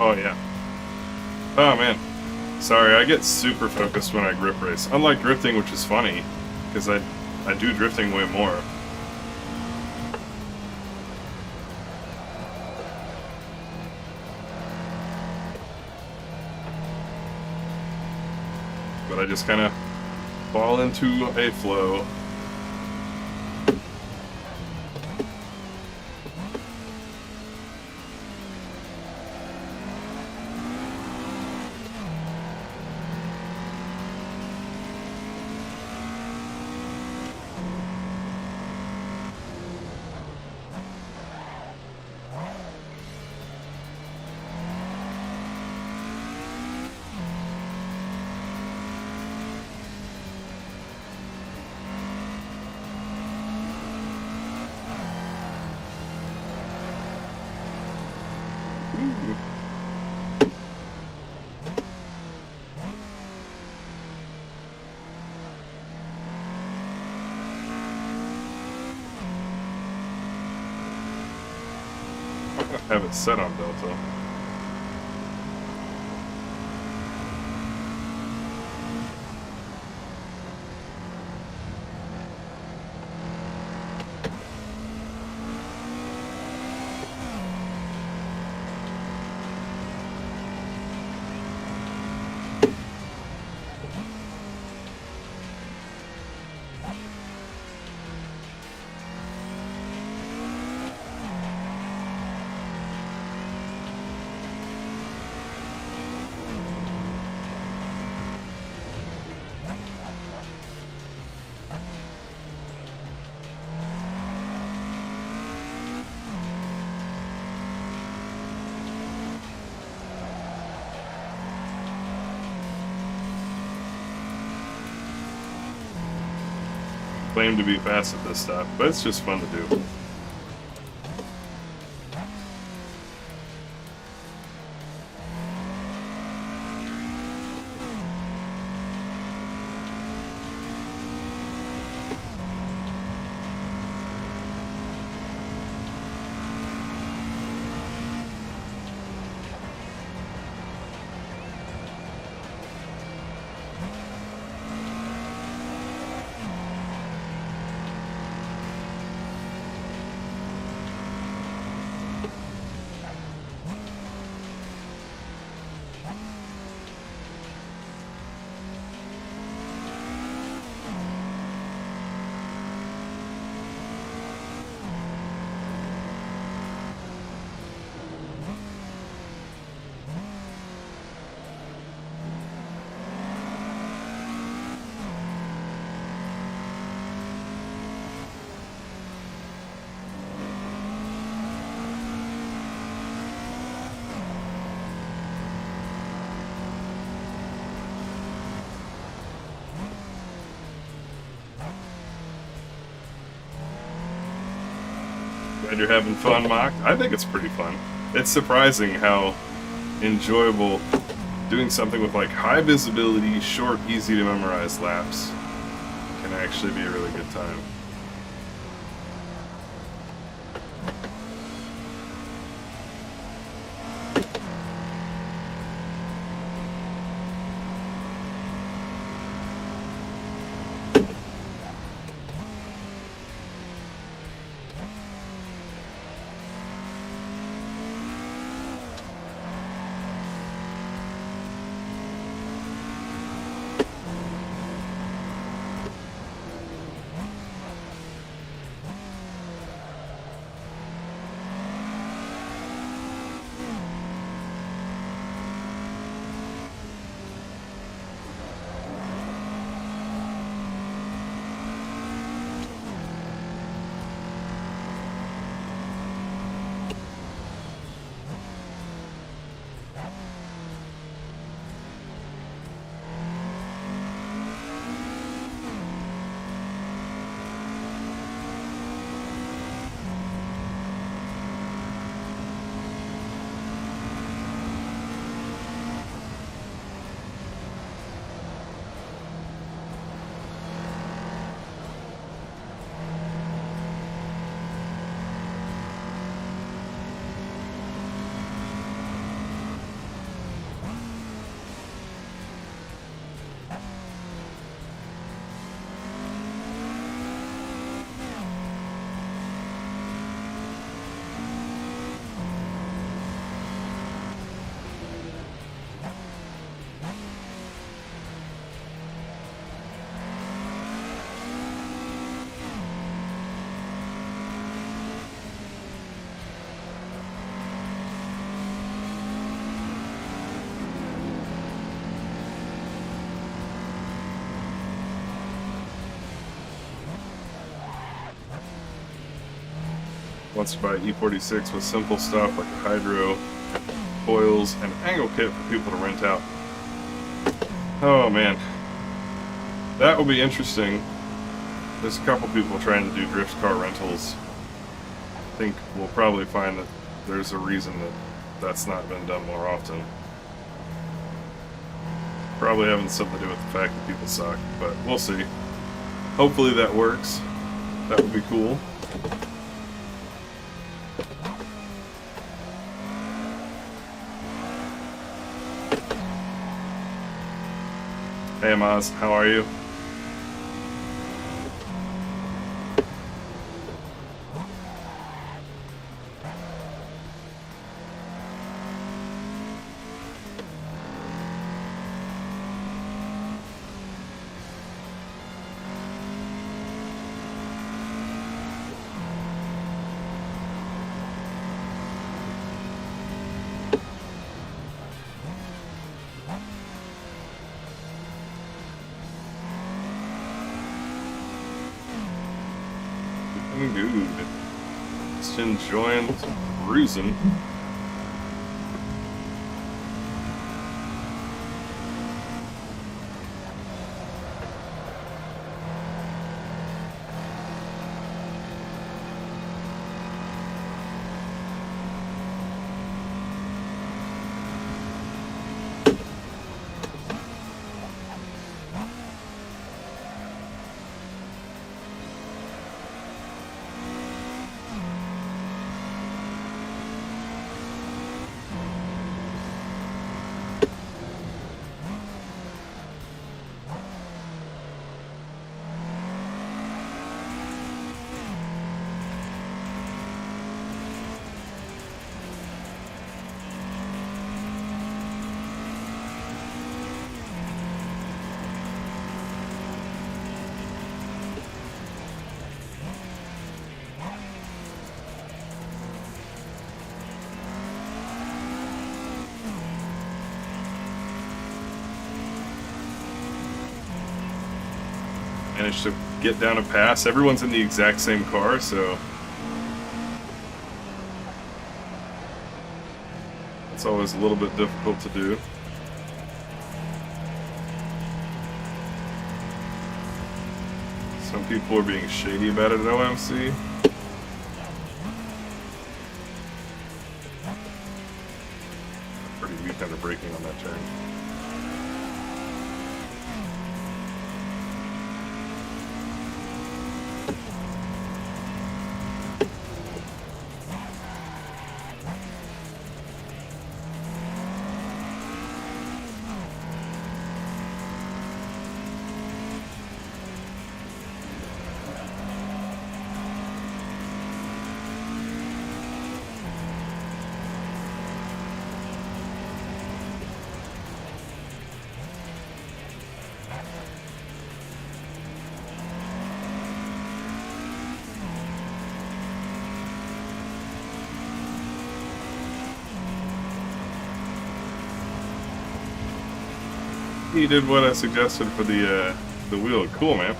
Oh, yeah. Oh, man. Sorry, I get super focused when I grip race. Unlike drifting, which is funny, because I do drifting way more. But I just kind of fall into a flow. Have it set on Delta. Claim to be fast at this stuff, but it's just fun to do. Glad you're having fun, Mock. I think it's pretty fun. It's surprising how enjoyable doing something with like high visibility, short, easy to memorize laps can actually be a really good time. wants to buy E46 with simple stuff like a hydro, coils, and angle kit for people to rent out. Oh man, that will be interesting. There's a couple people trying to do drift car rentals. I think we'll probably find that there's a reason that that's not been done more often. Probably having something to do with the fact that people suck, but we'll see. Hopefully that works. That would be cool. Hey Maz, how are you? Dude, just enjoying cruising. Managed to get down a pass. Everyone's in the exact same car, so it's always a little bit difficult to do. Some people are being shady about it at OMC. Pretty weak under braking on that turn. He did what I suggested for the wheel. Cool, man.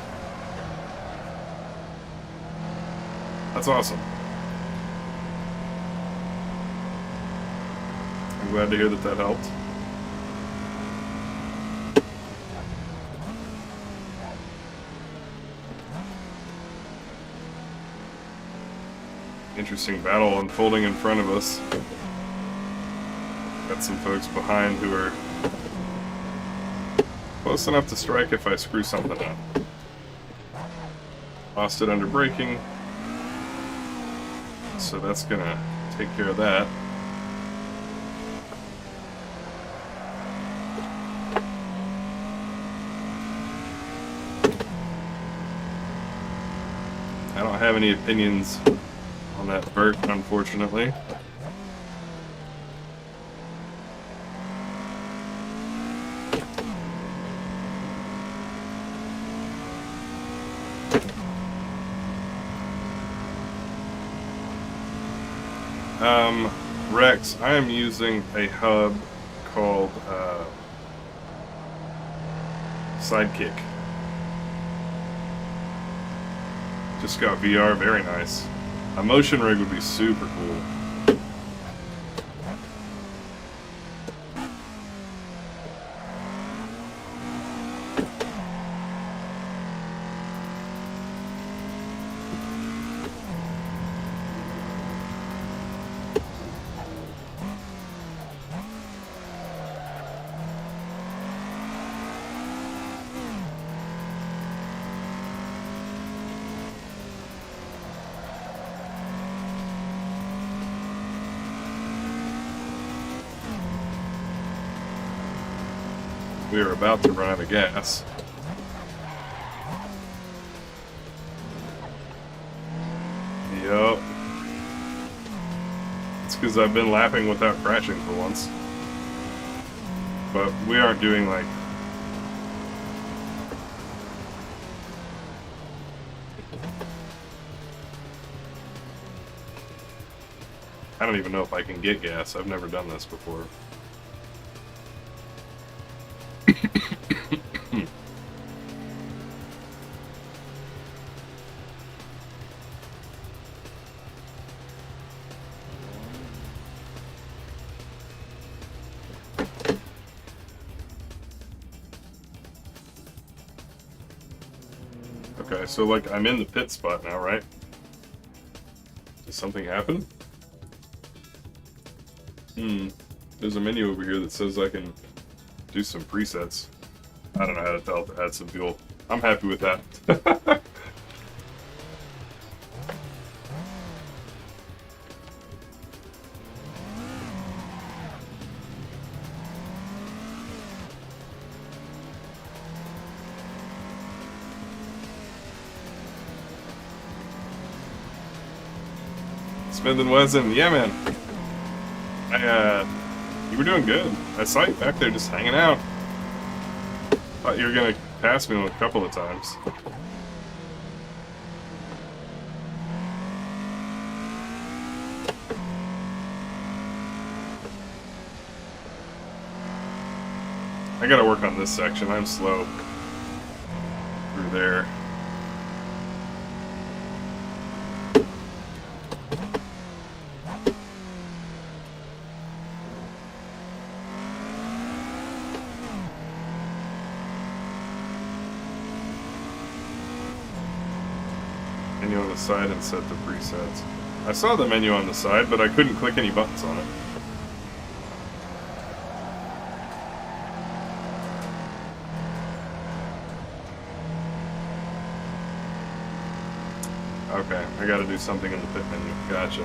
That's awesome. I'm glad to hear that that helped. Interesting battle unfolding in front of us. Got some folks behind who are close enough to strike if I screw something up. Lost it under braking, so that's gonna take care of that. I don't have any opinions on that vert, unfortunately. Rex, I am using a hub called Sidekick. Just got VR, very nice. A motion rig would be super cool. We are about to run out of gas. Yup. It's because I've been lapping without crashing for once. But we aren't doing like... I don't even know if I can get gas. I've never done this before. Okay, so like I'm in the pit spot now, right? Does something happen? There's a menu over here that says I can do some presets. I don't know how to tell to add some fuel. I'm happy with that. Smith and Wesson, yeah man. You were doing good. I saw you back there just hanging out. Thought you were gonna pass me a couple of times. I gotta work on this section. I'm slow through there. Menu on the side and set the presets. I saw the menu on the side, but I couldn't click any buttons on it. Okay, I gotta do something in the pit menu. Gotcha.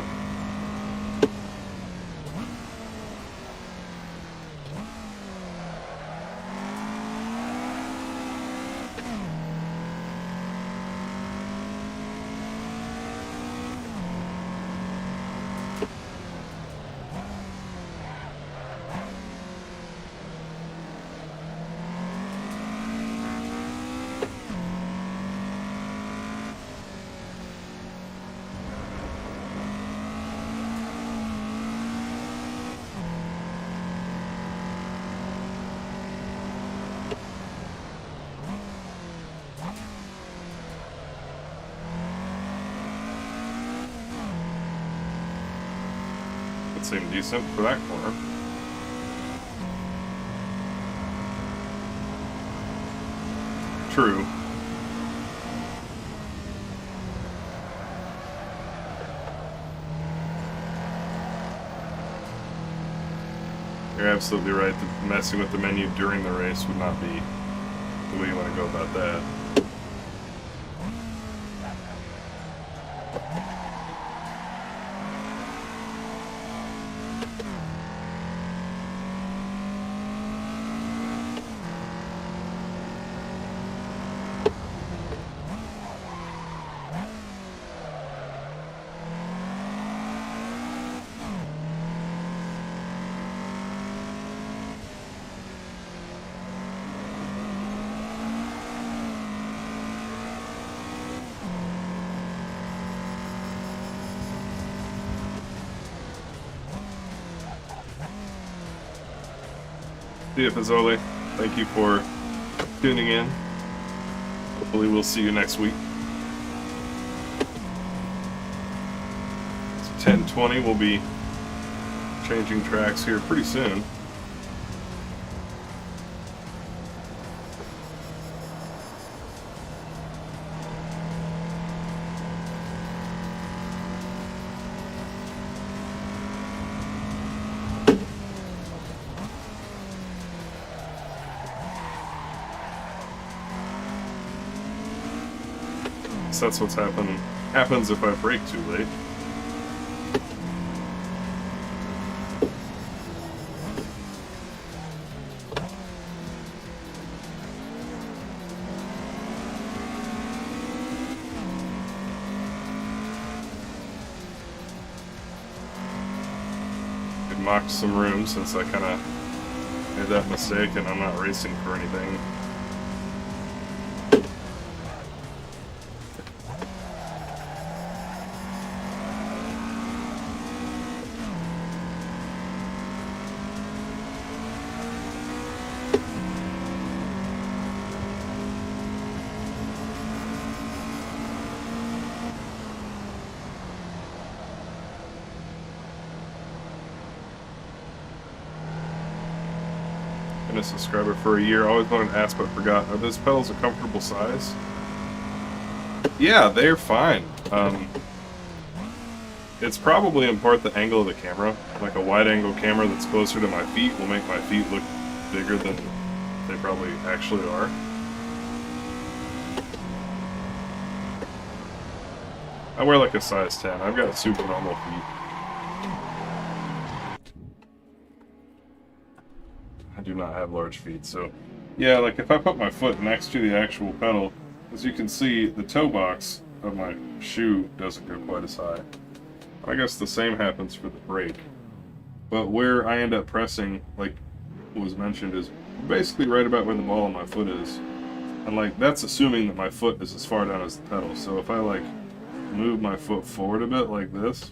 Seemed decent for that corner. True. You're absolutely right. Messing with the menu during the race would not be the way you want to go about that. See you, Pizzoli. Thank you for tuning in. Hopefully we'll see you next week. 1020 will be changing tracks here pretty soon. So that's what's happens if I brake too late. It mocked some room since I kind of made that mistake and I'm not racing for anything. Been a subscriber for a year. Always wanted to ask but forgot. Are those pedals a comfortable size? Yeah, they're fine. It's probably in part the angle of the camera. Like a wide angle camera that's closer to my feet will make my feet look bigger than they probably actually are. I wear like a size 10. I've got super normal feet. I do not have large feet, so yeah, like if I put my foot next to the actual pedal, as you can see, the toe box of my shoe doesn't go quite as high. I guess the same happens for the brake. But where I end up pressing, like was mentioned, is basically right about where the ball of my foot is. And like, that's assuming that my foot is as far down as the pedal. So if I like move my foot forward a bit like this,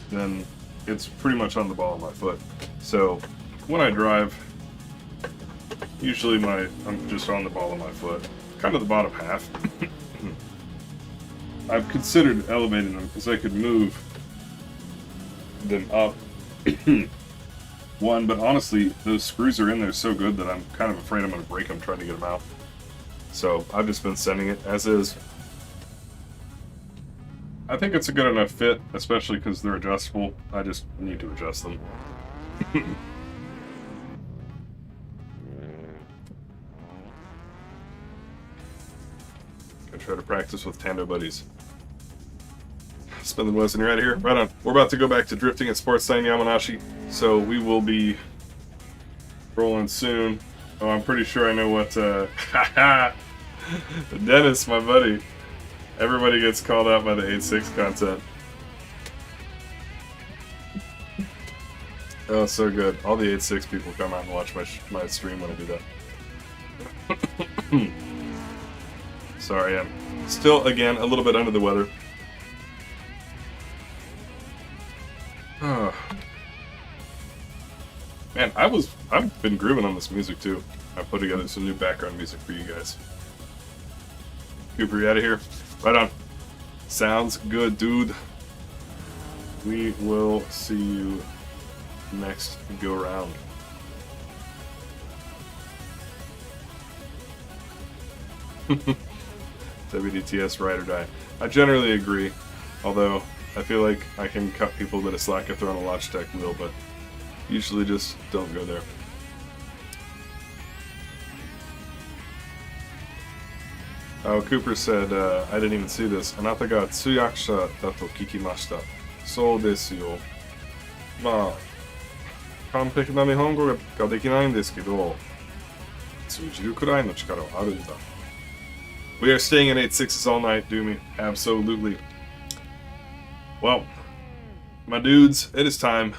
then it's pretty much on the ball of my foot. So when I drive, usually I'm just on the ball of my foot, kind of the bottom half. I've considered elevating them because I could move them up one, but honestly, those screws are in there so good that I'm kind of afraid I'm going to break them trying to get them out. So I've just been sending it as is. I think it's a good enough fit, especially because they're adjustable. I just need to adjust them. Gonna try to practice with Tando buddies. Spin the wheels and you're out of here. Right on. We're about to go back to drifting at Sportstein Yamanashi, so we will be rolling soon. Oh, I'm pretty sure I know what, Dennis, my buddy. Everybody gets called out by the 8.6 content. Oh, so good. All the 8.6 people come out and watch my stream when I do that. Sorry, I'm still, again, a little bit under the weather. Oh. Man, I've been grooving on this music too. I put together some new background music for you guys. Cooper, you out of here? Right on. Sounds good, dude. We will see you next go round. WDTS ride or die. I generally agree, although I feel like I can cut people a bit of slack if they're on a Logitech wheel, but usually just don't go there. Oh, Cooper said, I didn't even see this. あなたが通訳者だと聞きました。そうですよ。まあ、完璧な日本語ができないんですけど、通じるくらいの力はあるんだ。We are staying in 8.6s all night, Doomy. Absolutely. Well, my dudes, it is time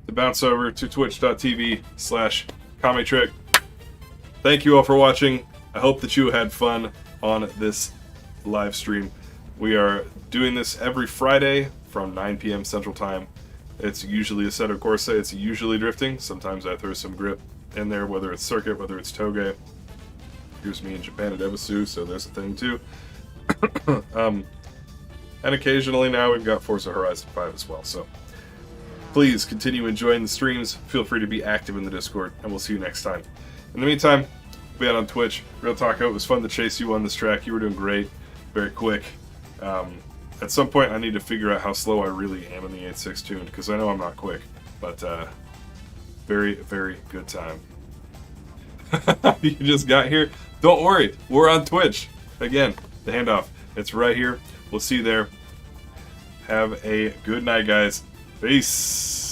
to bounce over to twitch.tv/KameTrick. Thank you all for watching. I hope that you had fun on this live stream. We are doing this every Friday from 9 p.m. Central Time. It's usually Assetto Corsa, it's usually drifting. Sometimes I throw some grip in there, whether it's circuit, whether it's toge. Here's me in Japan at Ebisu, so there's a thing too. And occasionally now we've got Forza Horizon 5 as well. So please continue enjoying the streams. Feel free to be active in the Discord, and we'll see you next time. In the meantime, be out on Twitch. Real Taco, it was fun to chase you on this track. You were doing great, very quick. At some point, I need to figure out how slow I really am in the 86 tuned, because I know I'm not quick. But very, very good time. You just got here? Don't worry, we're on Twitch. Again, the handoff. It's right here. We'll see you there. Have a good night, guys. Peace.